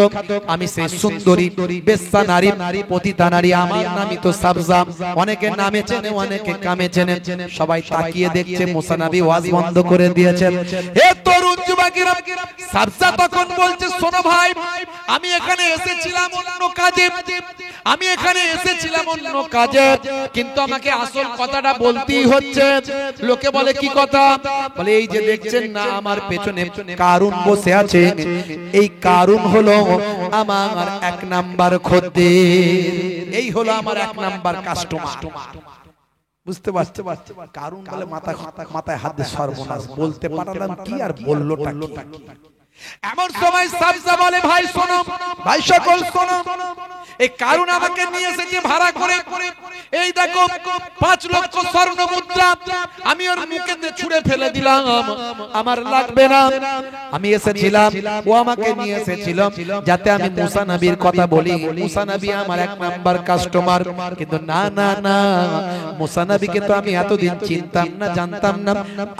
[SPEAKER 1] আমি সেই সুন্দরী বেশ্যা নারী, পতিতা নারী, আমার নামই তো সাবজা। অনেকে নামে চেনে, অনেকে কামে চেনে। সবাই তাকিয়ে দেখছে, মুসা নবী ওয়াজ বন্ধ করে দিয়েছেন। হে তরুণ যুবকেরা, সাবজা তখন বলছে, শোনো ভাই, আমি এখানে এসেছিলাম অন্য কাজে, আমি এখানে এসেছিলাম অন্য কাজে, কিন্তু আমাকে আসল কথাটা বলতেই হচ্ছে। লোকে বলে কি কথা? বলে এই যে দেখছেন না আমার পেছনে কারুন বসে আছে, এই কারুন হলো আমার 1 নাম্বার খদ্দের, এই হলো আমার 1 নাম্বার কাস্টমার। বুঝতে পারছো? কারুন বলে মাথায় হাত দিয়ে সর্বনাশ, বলতে পারলাম কি আর বললোটা কি। এমন সময় সাবজা বলে ভাই শোনো, ভাই সকল শোনো, এই কারুন আমাকে নিয়ে এসেছে ভাড়া করে, এই দেখো 5 লক্ষ স্বর্ণ মুদ্রা আমি ওর মুখে ছুঁড়ে ফেলে দিলাম, আমার লাগবে না। আমি এসেছিলাম, ও আমাকে নিয়ে এসেছিল যাতে আমি মুসা নবীর কথা বলি। মুসা নবী আমার 1 নাম্বার কাস্টমার, কিন্তু না না না, মুসা নবীকে তো আমি এতদিন চিনতাম না, জানতাম না,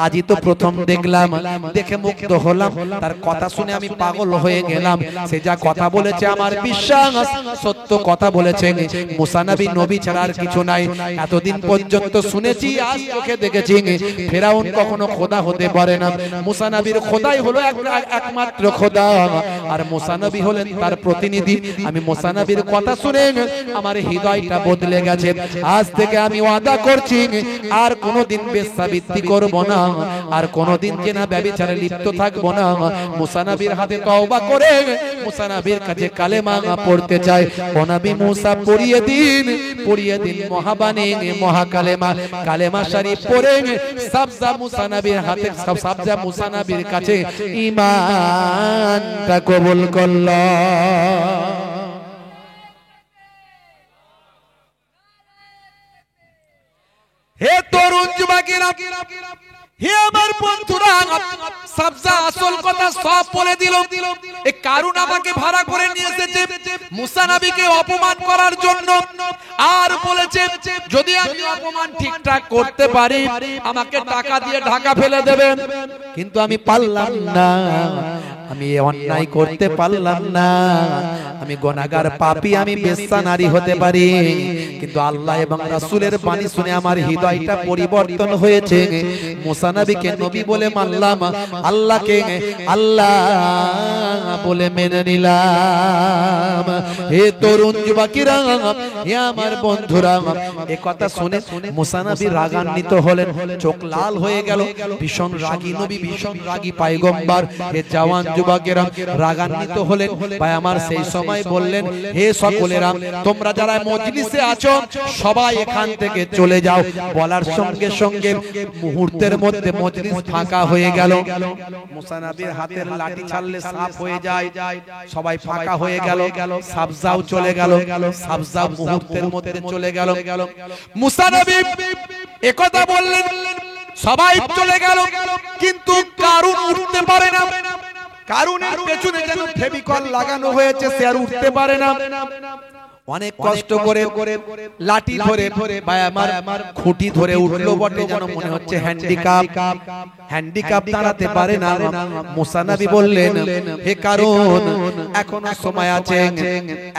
[SPEAKER 1] আজই তো প্রথম দেখলাম, দেখে মুগ্ধ হলাম, তার কথা শুনে আমি পাগল হয়ে গেলাম। সে যা কথা বলেছে আমার বিশ্বাস, সত্য কথা বলেছে। মুসা নবী নবী ছাড়া আর কিছু নাই, এতদিন পর্যন্ত শুনেছি, আজ চোখে দেখেছি। ফেরাউন কখনো খোদা হতে পারে না, মুসা নবীর খোদাই হলো একমাত্র খোদা, আর মুসা নবী হলেন তার প্রতিনিধি। আমি মুসা নবীর কথা শুনে আমার হৃদয়টা বদলে গেছে। আজ থেকে আমি ওয়াদা করছি আর কোনোদিন বেশ্যাবৃত্তি করব না, আর কোনোদিন জেনা ব্যভিচারে লিপ্ত থাকবো না। মুসা নবীর হাতে তওবা করে মুসা নবীর কাছে কালেমা পড়তে চাই। ও নবী মুসা পড়িয়ে দিন মহাবাণী মহাকালেমা, কালেমা শরীফ পড়ে সাবজা মুসা নবীর হাতে, সাবজা মুসা নবীর কাছে ঈমানটা কবুল করল। হে তরুণ যুবকেরা, হে আমার বন্ধুরা, সাবজা আসল কথা সব বলে দিল। এই কারুন আমাকে ভাড়া করে নিয়ে এসেছে মুসা নবীকে অপমান করার জন্য, আর বলেছে যদি আমি অপমান ঠিকঠাক করতে পারি আমাকে টাকা দিয়ে ঢাকা ফেলে দেবেন। কিন্তু আমি পারলাম না, আমি অন্যায় করতে পারলাম না, আমি গুনাহগার পাপী, আমি বেশ্যা নারী হতে পারি। কিন্তু আল্লাহ এবং রাসূলের বাণী শুনে আমার হৃদয়টা পরিবর্তন হয়েছে। মুসা নবীকে নবী বলে মানলাম, আল্লাহকে আল্লাহ বলে মেনে নিলাম। হে তরুণ যুবকেরা, হে আমার বন্ধুরা, এই কথা শুনে মুসা নবী রাগান্বিত হলেন, চোখ লাল হয়ে গেল। ভীষণ রাগী নবী, ভীষণ রাগী পয়গম্বর। হে জওয়ান যুবকেরা রাগান্বিত হলেন। ভাই আমার সেই সময় বললেন, হে সকলেরা, তোমরা যারা মজলিসে আছো সবাই এখান থেকে চলে যাও। বলার সঙ্গে সঙ্গে মুহূর্তের মধ্যে মজলিস ফাঁকা হয়ে গেল। মুসা নবীর হাতের লাঠি ছাড়লে সাফ হয়ে যায়, সবাই ফাঁকা হয়ে গেল। সাবজাও চলে গেল, সাবজা মুহূর্তের মধ্যে চলে গেল। মুসা নবী একথা বললেন, সবাই চলে গেল, কিন্তু কারুন উঠতে পারে না। কারুনের পেছনে যেন ফেভিকল লাগানো হয়েছে, সে আর উঠতে পারে না। অনেক কষ্ট করে লাঠি ধরে ভাই আমার খুঁটি ধরে উঠলো বটে, যেন মনে হচ্ছে হ্যান্ডিক্যাপ দাঁড়াতে পারে না। মুসা নবী বললেন, হে কারুন, এখনো সময় আছে,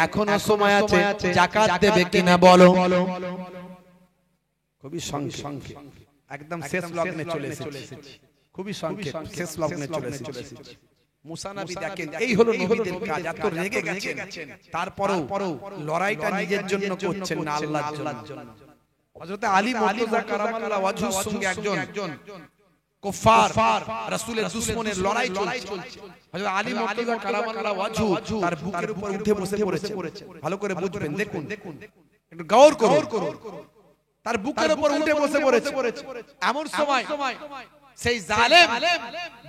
[SPEAKER 1] এখনো সময় আছে, যাকাত দেবে কিনা বলো। খুবই সংক্ষেপ, একদম শেষ লগ্নে চলে এসেছি, খুবই সংক্ষেপ শেষ লগ্নে চলে এসেছি। মুসা নবী দেখেন, এই হলো নবীদের কাজ। এত রেগে গেছেন, তারপরেও লড়াইটা নিজের জন্য করছেন না, আল্লাহর জন্য। হযরত আলী মুর্তজা কারামাল্লাহু ওয়াজহুর সঙ্গে একজন কুফার রাসূলের দুশমনের লড়াই চলছে। হযরত আলী মুর্তজা কারামাল্লাহু ওয়াজহু তার বুকের উপর উঠে বসে পড়েছে। ভালো করে বুঝবেন, দেখুন, একটু গৌর করুন। তার বুকের উপর উঠে বসে পড়েছে। এমন সময় সেই জালেম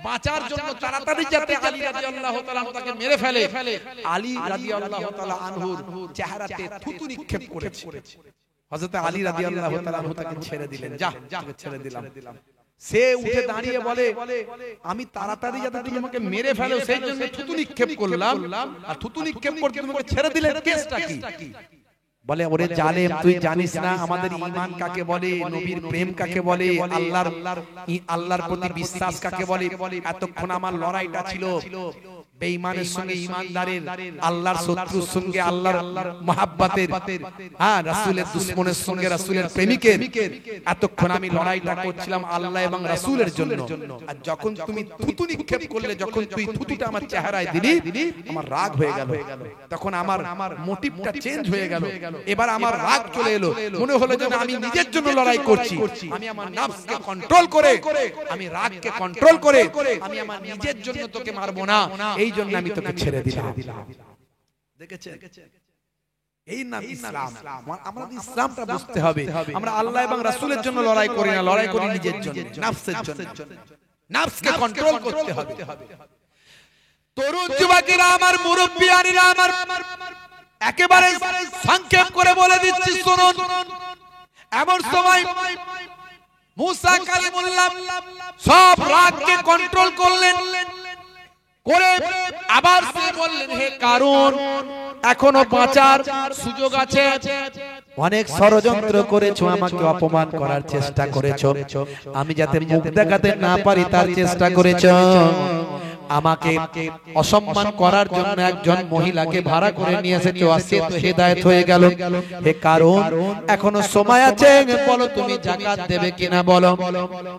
[SPEAKER 1] বাঁচার জন্য তাড়াতাড়ি যাতে আলী রাদিয়াল্লাহু তাআলা তাকে মেরে ফেলে, আলী রাদিয়াল্লাহু তাআলা আনহুর চেহারাতে থুতু নিক্ষেপ করেছে। হযরত আলী রাদিয়াল্লাহু তাআলা তাকে ছেড়ে দিলেন, যা তোকে ছেড়ে দিলাম। সে উঠে দাঁড়িয়ে বলে, আমি তাড়াতাড়ি যাতে তুমি আমাকে মেরে ফেলো সেই জন্য থুতু নিক্ষেপ করলাম, আর থুতু নিক্ষেপ করতে তোমাকে ছেড়ে দিলেন, কেসটা কি? বলে, ওরে জালেম, তুই জানিস না আমাদের ঈমান কাকে বলে, নবীর প্রেম কাকে বলে, আল্লাহর প্রতি বিশ্বাস কাকে বলে। এতক্ষণ আমার লড়াইটা ছিল বেঈমানের সঙ্গে ঈমানদারের, আল্লাহর শত্রুর সঙ্গে আল্লাহর মহব্বতের, হ্যাঁ রাসূলের দুশমনের সঙ্গে রাসূলের প্রেমিকের এতক্ষণ আমি লড়াইটা করছিলাম আল্লাহ এবং রাসূলের জন্য। আর যখন তুমি থুতু নিক্ষেপ করলে, যখন তুই থুতুটা আমার চেহারায় দিলি, আমার রাগ হয়ে গেল। তখন আমার মোটিভটা চেঞ্জ হয়ে গেল। এবার আমার রাগ চলে এলো, মনে হলো যেন আমি নিজের জন্য লড়াই করছি। আমি আমার নফসকে কন্ট্রোল করে, আমি রাগকে কন্ট্রোল করে, আমি আমার নিজের জন্য তোকে মারবো না, এই জন্য আমি তোকে ছেড়ে দিলাম। দেখেছেন, এই নাম ইসলাম। আমরা ইসলামটা বুঝতে হবে। আমরা আল্লাহ এবং রাসূলের জন্য লড়াই করি না, লড়াই করি নিজের জন্য, নফসের জন্য। নফসকে কন্ট্রোল করতে হবে। তরুণ যুবকেরা আমার, মুরব্বিয়ানিরা আমার, একেবারে সংক্ষেপ করে বলে দিচ্ছি শুনুন। এমন সময় মুসা কালিমুল্লাহ সব রাগকে কন্ট্রোল করলেন, করে আবার সে বললেন, হে কারণ এখনো বাঁচার সুযোগ আছে। অনেক ষড়যন্ত্র করেছো, আমাকে অপমান করার চেষ্টা করেছো, আমি যাতে মুখ দেখাতে না পারি তার চেষ্টা করেছো, আমাকে অসম্মান করার জন্য একজন মহিলাকে ভাড়া করে নিয়ে এসেছো, আজকে তো হেদায়েত হয়ে গেল। হে কারণ এখনো সময় আছে, বলো তুমি যাকাত দেবে কিনা বলো।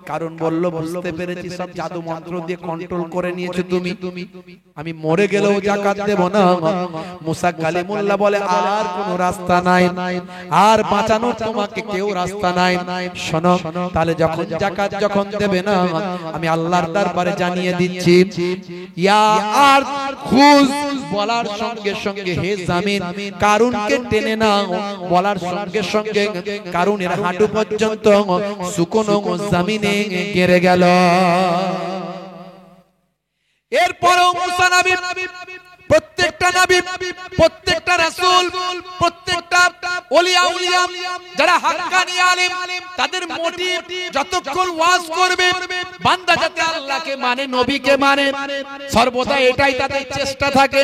[SPEAKER 1] কারণ বলল, বুঝতে পেরেছি সব জাদু মন্ত্র দিয়ে কন্ট্রোল করে নিয়েছো তুমি, আমি মরে গেলেও যাকাত দেব না। মুসা কালিমুল্লাহ বলে, আর কোনো রাস্তা নাই, আর বাঁচানোর তোমাকে কেউ রাস্তা নাই। শোনো তাহলে, যখন যাকাত যখন দেবে না, আমি আল্লাহর দরবারে জানিয়ে দিচ্ছি, ইয়া আর খুজ বলার সঙ্গে সঙ্গে হে জামিন কারুনকে টেনে নাও, বলার সঙ্গে সঙ্গে কারুনের হাঁটু পর্যন্ত শুকনো জামিনে গেড়ে গেল। এরপরও মুসা নবী, প্রত্যেকটা নবী, প্রত্যেকটা রাসূল, প্রত্যেকটা ওলিয়া উলিয়া যারা হাক্কানি আলেম, তাদের মোটিভ যতক্ষণ ওয়াজ করবে বান্দা যাতে আল্লাহকে মানে, নবীকে মানে, সর্বদা এটাই তাদের চেষ্টা থাকে।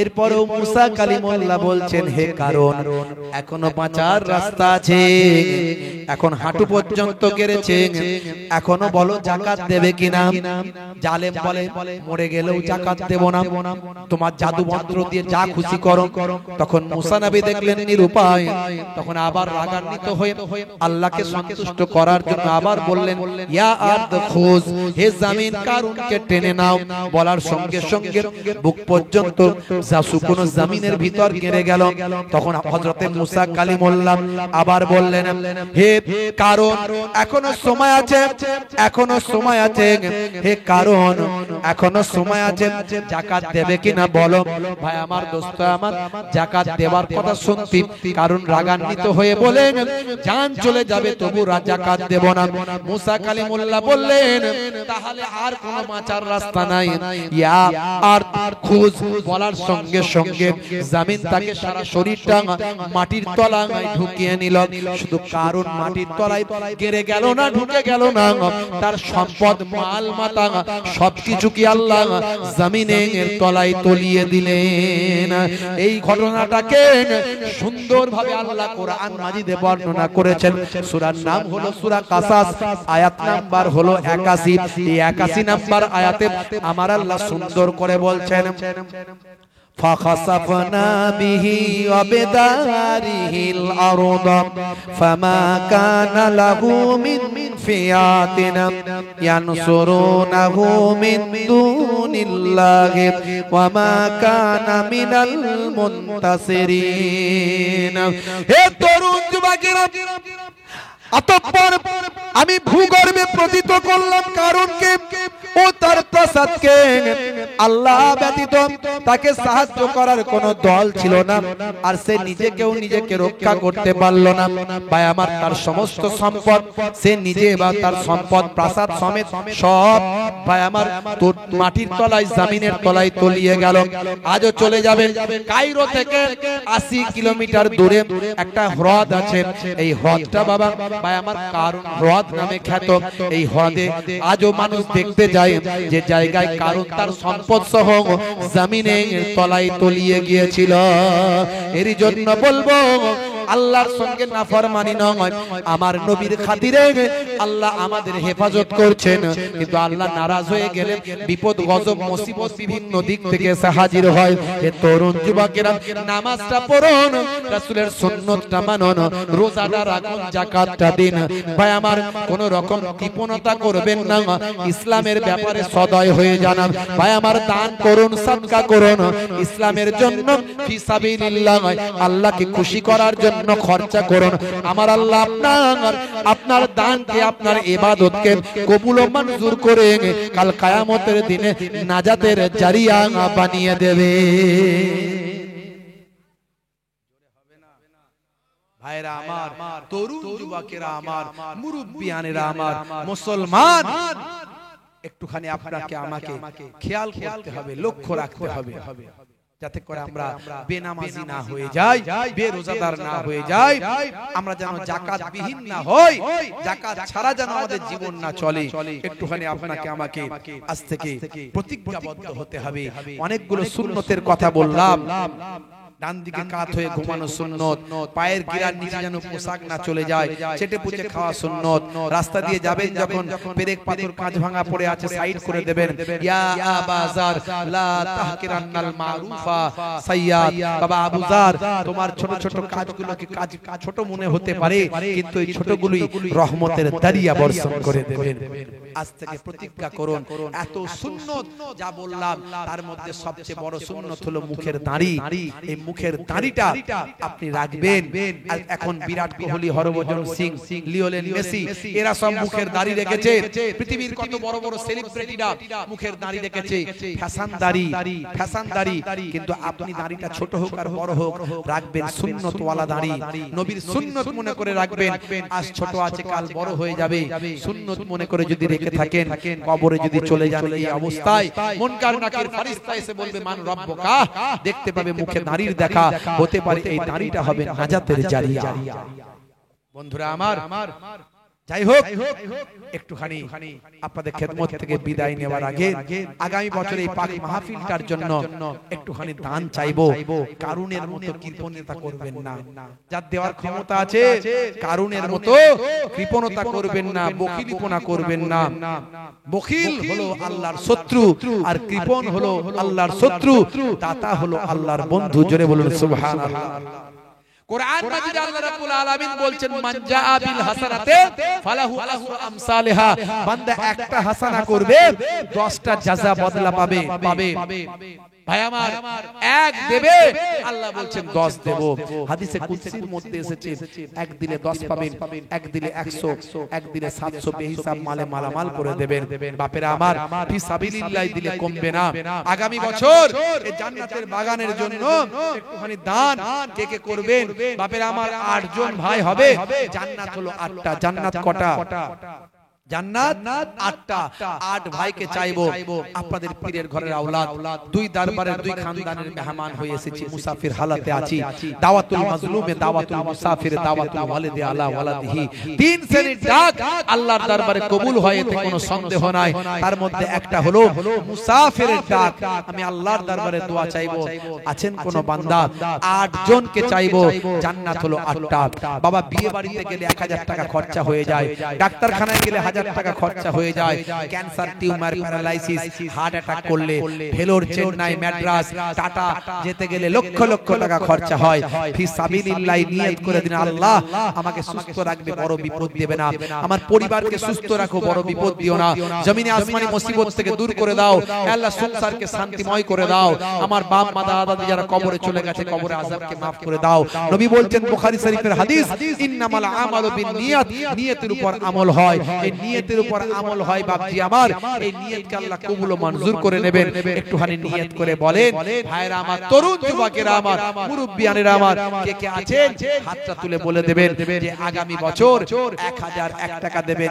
[SPEAKER 1] এরপরও মুসা কালিমুল্লাহ বলছেন, হে কারণ এখনো বাঁচার রাস্তা আছে, এখন হাঁটু পর্যন্ত গেড়েছে, এখনো বলো যাকাত দেবে কিনা। জালেম বলে, মরে গেলেও যাকাত দেব না, তোমার জাদু মন্ত্র দিয়ে যা খুশি করো। তখন মুসা নবী দেখলেন নিরুপায়, তখন আবার রাগান্বিত হয়ে আল্লাহকে সন্তুষ্ট করার জন্য আবার বললেন, ইয়া আরদ খুজ, হে জমিন কারুনকে টেনে নাও, বলার সঙ্গে সঙ্গে বুক পর্যন্ত যা শুকনো জমিনের ভিতর গেড়ে গেল। তখন হযরতে মুসা কালিমুল্লাহ আবার বললেন, হে কারণ এখনো সময় আছে, এখনো সময় আছে, হে কারণ এখনো সময় আছে, যাকাত দেবে কিনা বলো। ভাই আমার, দোস্ত আমার, যাকাত দেওয়ার কথা শুনতি, কারণ রাগান্বিত হয়ে বলেন, জান চলে যাবে তবু যাকাত দেব না। মুসা কালিমুল্লাহ বললেন, তাহলে আর কোনো বাঁচার রাস্তা নাই। ইয়া আর খুজ বলার সঙ্গে সঙ্গে জমিন তাকে সারা শরীরটা মাটির তলায় ঢুকিয়ে নিল। শুধু কারণ মাটির তলায় গেড়ে গেল না, ঢুকে গেল না, তার সম্পদ মাল মাতা সবকিছু কি আল্লাহ জমিনের তলায় তলিয়ে দিলেন। এই ঘটনাটাকে সুন্দরভাবে আল্লাহ কোরআন মাজিদে বর্ণনা করেছেন। সূরার নাম হলো সূরা কাসাস, আয়াত নাম্বার হলো 81। এই 81 নাম্বার আয়াতে আমার আল্লাহ সুন্দর করে বলছেন, فخسفنا به وبداره الأرض فما كان له من فئة ينصرونه من دون الله وما كان من المنتصرين। হে তরুণ যুবকেরা, অতঃপর আমি ভূগর্ভে পতিত করলাম কারণকে ও তার প্রাসাদকে। আল্লাহ ব্যতীত তাকে সাহায্য করার কোন দল ছিল না, আর সে নিজেকে রক্ষা করতে পারল না। ভাই আমার, তার সমস্ত সম্পদ সে নিজে বা তার সম্পদ প্রাসাদ সমেত সব ভাই আমার তোর মাটির তলায় জমিনের তলায় তলিয়ে গেল। আজও চলে যাবেন কায়রো থেকে 80 কিলোমিটার দূরে একটা হ্রদ আছে। এই হ্রদটা বাবা ভাই আমার কারণ হ্রদ নামে খ্যাত। এই হ্রদে আজও মানুষ দেখতে যায়, যে জায়গায় কারণ তার সম্পদ সহ জমিনের তলায় তলিয়ে গিয়েছিল। এরই জন্য বলবো, আল্লাহর সঙ্গে নাফরমানি নয়, আমার নবীর খাতিরে আল্লাহ আমাদের হেফাজত করছেন। কিন্তু আল্লাহ নারাজ হয়ে গেলে বিপদ গজব মুসিবত বিভিন্ন দিক থেকে এসে হাজির হয়। এ তরুণ যুবকেরা নামাজটা পড়ুন, রাসূলের সুন্নতটা মানুন, রোজাটা রাখুন, যাকাতটা দিন। ভাই আমার কোন রকম কৃপণতা করবেন না, ইসলামের ব্যাপারে সদয় হয়ে যান। ভাই আমার দান করুন, সাদকা করুন, ইসলামের জন্য ফি সাবিলিল্লাহ, আল্লাহকে খুশি করার জন্য খরচা করুন। আমার আল্লাহ আপনার দানকে, আপনার ইবাদতকে কবুল ও মঞ্জুর করে কাল কিয়ামতের দিনে নাজাতের জারিয়া বানিয়ে দেবে। ভাইরা আমার, তরুণ যুবকেরা আমার, মুরব্বিয়ানেরা আমার, মুসলমান, একটুখানি আপনাকে আমাকে খেয়াল করতে হবে, লক্ষ্য রাখতে হবে, যাতে করে আমরা বেনামাজি না হয়ে যাই, বেরোজাদার না হয়ে যাই, আমরা যেন যাকাত বিহীন না হই, যাকাত ছাড়া যেন আমাদের জীবন না চলে। একটুখানি আপনাকে আমাকে আজ থেকে প্রতিজ্ঞাবদ্ধ হতে হবে। অনেকগুলো সুন্নতের কথা বললাম। ডান দিকে কাত হয়ে ঘুমানো সুন্নত, পায়ের গিরার নিচে যেন পোশাক না চলে যায়, চেটে পুচে খাওয়া সুন্নত, রাস্তা দিয়ে যাবেন যখন পেরেক পাথর কাঁচ ভাঙা পড়ে আছে সাইড করে দেবেন। ইয়া আবাজার লা তাহকিরান্নাল মারুফা সাইয়াদ, বাবা আবু যার, তোমার ছোট ছোট কাজগুলোকে কাজ ছোট মনে হতে পারে, কিন্তু এই ছোটগুলোই রহমতের দরিয়া বর্ষণ করে দেবেন। আজ থেকে প্রতিজ্ঞা করুন, এত সুন্নত যা বললাম তার মধ্যে সবচেয়ে বড় সুন্নত হলো মুখের দাড়ি। এই মুখের দাড়িটা আপনি রাখবেন। এখন বিরাট কোহলি, হরভজন সিং, লিওনেল মেসি, এরা সব মুখের দাড়ি রেখেছে। পৃথিবীর কত বড় বড় সেলিব্রিটিরা মুখের দাড়ি রেখেছে, ফ্যাশন দাড়ি, ফ্যাশন দাড়ি। কিন্তু আপনি দাড়িটা ছোট হোক আর বড় হোক রাখবেন সুন্নত ওয়ালা দাড়ি, নবীর সুন্নত মনে করে রাখবেন। আজ ছোট আছে কাল বড় হয়ে যাবে, সুন্নত মনে করে যদি রেখে থাকেন, কবরে যদি চলে যান এই অবস্থায় মুনকার নাকির ফেরেশতা এসে বলবে মান রব্বুকা, দেখতে পাবে মুখে দাড়ির দেখা, হতে পারে এই দাড়িটা হবে নাজাতের জারিয়া। বন্ধুরা আমার, যাই হোক, একটুখানি আপনাদের খেদমত থেকে বিদায় নেওয়ার আগে আগামী বছর এই পাক মাহফিলটার জন্য একটুখানি দান চাইবো। কারুনের মতো কৃপণতা করবেন না, যার দেওয়ার ক্ষমতা আছে কারুনের মতো কৃপণতা করবেন না, বখিলিপনা করবেন না। বখিল হলো আল্লাহর শত্রু, আর কৃপণ হলো আল্লাহর শত্রু, দাতা হলো আল্লাহর বন্ধু। জোরে বলুন সুবহানাল্লাহ। কোরআন মাজিদে আল্লাহ রাব্বুল আলামিন বলছেন মান জাআ বিল হাসানাতি ফালাহু আশরু আমসালিহা, বান্দা একটা হাসানা করবে 10টা জাযা বদলা পাবে। ভাই আমার, এক দেবে, আল্লাহ বলছেন 10 দেব। হাদিসে কুদসির মধ্যে এসেছে এক দিলে 10 পাবেন, এক দিলে 100, এক দিলে 700 বেহিসাব মালে মালামাল করে দেবেন। বাপেরা আমার, ফি সাবিলিল্লাহ দিলে কমবে না। আগামী বছর এই জান্নাতের বাগানের জন্য একটুখানি দান কে কে করবেন? বাপেরা আমার, 8 জন ভাই হবে, জান্নাত হলো 8টা। জান্নাত কটা? জান্নাত 8টা। 8 ভাইকে চাইবো, আপনাদের পীরের ঘরের আওলাদ, দুই দরবারের দুই খানদানের মেহমান হয়ে এসেছি, মুসাফির হালাতে আছি। দাওয়াতুল মাজলুমে, দাওয়াতুল মুসাফির, দাওয়াতুল ওয়ালিদে আলা ওয়ালাদিহি, 3 শ্রেণীর ডাক আল্লাহর দরবারে কবুল হয়, এতে কোনো সন্দেহ নাই। তার মধ্যে একটা হলো মুসাফিরের ডাক। আমি আল্লাহর দরবারে দোয়া চাইবো, আছেন কোন বান্দা? 8 জনকে চাইবো, জান্নাত হলো 8টা। বাবা, বিয়ে বাড়িতে গেলে 1000 টাকা খরচা হয়ে যায়, ডাক্তারখানায় গেলে 1000 টাকা খরচা হয়ে যায়, cancer, tumour, paralysis, heart attack করলে ভেলোর, চেন্নাই, ম্যাড্রাস, টাটা যেতে গেলে লক্ষ লক্ষ টাকা খরচা হয়। ফি সাবিলিল্লাহ নিয়ত করে দিন, আল্লাহ আমাকে সুস্থ রাখবে, বড় বিপদ দেবে না। আমার পরিবারকে সুস্থ রাখো, বড় বিপদ দিও না। জমিনে আসমানি মুসিবত থেকে দূর করে দাও আল্লাহ, সংসারকে শান্তিময় করে দাও। আমার বাপ মা দাদা যারা কবরে চলে গেছে, কবরে আযাবকে maaf করে দাও। নবী বলছেন বুখারী শরীফের হাদিস, ইন্নামাল আমালু বিন্নিয়াত, নিয়তের উপর আমল হয়। এই নিয়তের উপর আমল হয় বাপজি আমার, এই নিয়তকে আল্লাহ কবুল ও মঞ্জুর করে নেবেন। একটুখানি নিয়ত করে বলেন, ভাইরা আমার, তরুণ যুবকেরা আমার, মুরব্বিয়ানেরা আমার, কে কে আছেন হাতটা তুলে বলে দেবেন যে আগামী বছর 1001 টাকা দেবেন।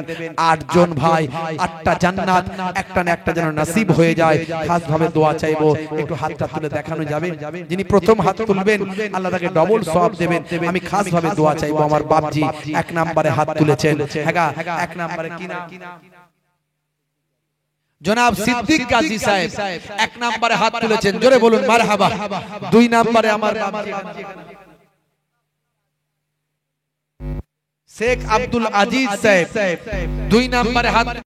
[SPEAKER 1] 8 জন ভাই, 8টা জান্নাত, একটা না একটা যেন নসিব হয়ে যায়। খাস ভাবে দোয়া চাইবো, একটু হাতটা তুলে দেখানো যাবে? যিনি প্রথম হাত তুলবেন আল্লাহ তাকে ডবল সওয়াব দেবেন। আমি খাস ভাবে দোয়া চাইবো। আমার বাপজি 1 নম্বরে হাত তুলেছেন, হ্যাঁ 1 নম্বরে কিনা জনাব সিদ্দিক গাজী সাহেব 1 নম্বরে হাত তুলেছেন, জোরে বলুন মারহাবা। 2 নম্বরে আমার বাপজি, শেখ আব্দুল আজিজ সাহেব 2 নম্বরে হাত